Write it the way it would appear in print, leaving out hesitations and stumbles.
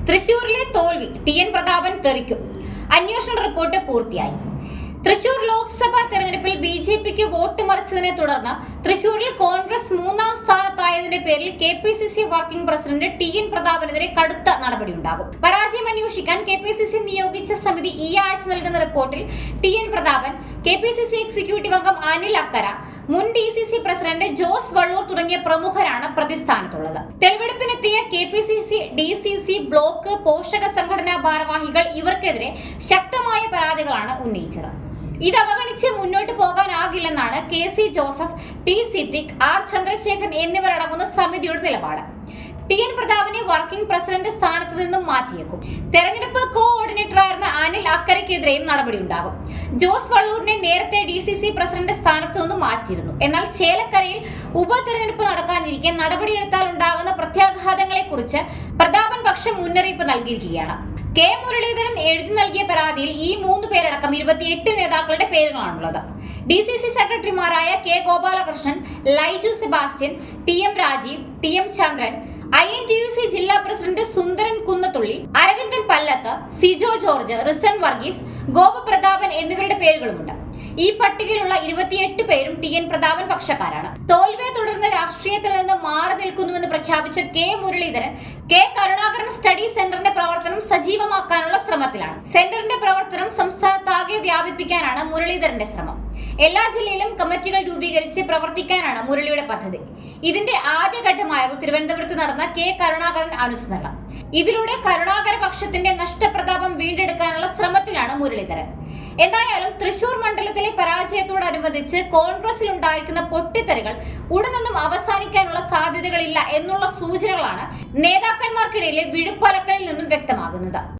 തൃശൂരിലെ തോൽവി ടി.എൻ. പ്രതാപൻ തെറിക്കും. അന്വേഷണ റിപ്പോർട്ട് പൂർത്തിയായി. തൃശൂർ ലോക്സഭാ തെരഞ്ഞെടുപ്പിൽ ബി.ജെ.പിക്ക് വോട്ട് മറിച്ചതിനെ തുടർന്ന് തൃശൂരിൽ കോൺഗ്രസ് 3ാം സ്ഥാനത്തായതിന്റെ പേരിൽ കെ.പി.സി.സി വർക്കിംഗ് പ്രസിഡന്റ് ടി.എൻ. പ്രതാപനെതിരെ കടുത്ത നടപടിയുണ്ടാകും. പരാജയം അന്വേഷിക്കാൻ കെ.പി.സി.സി നിയോഗിച്ച സമിതി ഈ ആഴ്ച നൽകുന്ന റിപ്പോർട്ടിൽ ടി.എൻ. പ്രതാപൻ, കെ.പി.സി.സി എക്സിക്യൂട്ടീവ് അംഗം അനിൽ അക്കര, മുൻ ഡി.സി.സി പ്രസിഡന്റ് ജോസ് വള്ളൂർ തുടങ്ങിയ പ്രമുഖരാണ് പ്രതിസ്ഥാനത്തുള്ളത്. തെളിവെടുപ്പിനെത്തിയ കെ.പി.സി.സി, ഡി.സി.സി ബ്ലോക്ക് പോഷക സംഘടനാ ഭാരവാഹികൾ ഇവർക്കെതിരെ ശക്തമായ പരാതികളാണ് ഉന്നയിച്ചത്. ഇത് അവഗണിച്ച് മുന്നോട്ട് പോകാനാകില്ലെന്നാണ് കെ.സി. ജോസഫ്, ടി. സിദ്ദിഖ്, ആർ. ചന്ദ്രശേഖരൻ എന്നിവരടങ്ങുന്ന സമിതിയുടെ നിലപാട്. ടി.എൻ. പ്രതാപനെ വർക്കിംഗ് പ്രസിഡന്റ് സ്ഥാനത്ത് നിന്നും മാറ്റിയേക്കും. തെരഞ്ഞെടുപ്പ് കോഓർഡിനേറ്ററായിരുന്ന അനിൽ അക്കരയ്ക്കെതിരെയും നടപടിയുണ്ടാകും. ജോസ് വള്ളൂരിനെ നേരത്തെ ഡി.സി.സി പ്രസിഡന്റ് സ്ഥാനത്ത് നിന്നും മാറ്റിയിരുന്നു. എന്നാൽ ചേലക്കരയിൽ ഉപതെരഞ്ഞെടുപ്പ് നടക്കാനിരിക്കെ നടപടിയെടുത്താൽ ഉണ്ടാകുന്ന പ്രത്യാഘാതങ്ങളെക്കുറിച്ച് പ്രതാപൻ പക്ഷം മുന്നറിയിപ്പ് നൽകിയിരിക്കുകയാണ്. കെ. മുരളീധരൻ എഴുതി നൽകിയ പരാതിയിൽ ഈ 3 പേരടക്കം 28 നേതാക്കളുടെ പേരുകളാണുള്ളത്. ഡി.സി.സി സെക്രട്ടറിമാരായ കെ. ഗോപാലകൃഷ്ണൻ, ലൈജു സെബാസ്റ്റ്യൻ, ടി.എം. രാജീവ്, ടി.എം. ചന്ദ്രൻ, INTUC ജില്ലാ പ്രസിഡന്റ് സുന്ദരൻ കുന്നത്തുള്ളി, അരവിന്ദൻ പല്ലത്ത്, സിജോ ജോർജ്, റിസൻ വർഗീസ്, ഗോപപ്രതാപൻ എന്നിവരുടെ പേരുകളുമുണ്ട്. ഈ പട്ടികയിലുള്ള 28 പേരും ടി.എൻ. പ്രതാപൻ പക്ഷക്കാരാണ്. തോൽവിയെ തുടർന്ന് രാഷ്ട്രീയത്തിൽ നിന്ന് മാറി നിൽക്കുന്നുവെന്ന് പ്രഖ്യാപിച്ച K. Muraleedharan K. Karunakaran study സെന്ററിന്റെ പ്രവർത്തനം സജീവമാക്കാനുള്ള ശ്രമത്തിലാണ്. സെന്ററിന്റെ പ്രവർത്തനം സംസ്ഥാനത്താകെ വ്യാപിപ്പിക്കാനാണ് മുരളീധരന്റെ ശ്രമം. എല്ലാ ജില്ലയിലും കമ്മിറ്റികൾ രൂപീകരിച്ച് പ്രവർത്തിക്കാനാണ് മുരളിയുടെ പദ്ധതി. ഇതിന്റെ ആദ്യഘട്ടമായിരുന്നു തിരുവനന്തപുരത്ത് നടന്ന കെ. കരുണാകരൻ അനുസ്മരണം. ഇതിലൂടെ കരുണാകര പക്ഷത്തിന്റെ നഷ്ടപ്രതാപം വീണ്ടെടുക്കാനുള്ള ശ്രമത്തിലാണ് മുരളീധരൻ. എന്തായാലും തൃശൂർ മണ്ഡലത്തിലെ പരാജയത്തോടനുബന്ധിച്ച് കോൺഗ്രസിൽ ഉണ്ടായിരിക്കുന്ന പൊട്ടിത്തെറികൾ ഉടനൊന്നും അവസാനിക്കാനുള്ള സാധ്യതകളില്ല എന്നുള്ള സൂചനകളാണ് നേതാക്കന്മാർക്കിടയിലെ വിഴുപ്പലക്കലിൽ നിന്നും വ്യക്തമാകുന്നത്.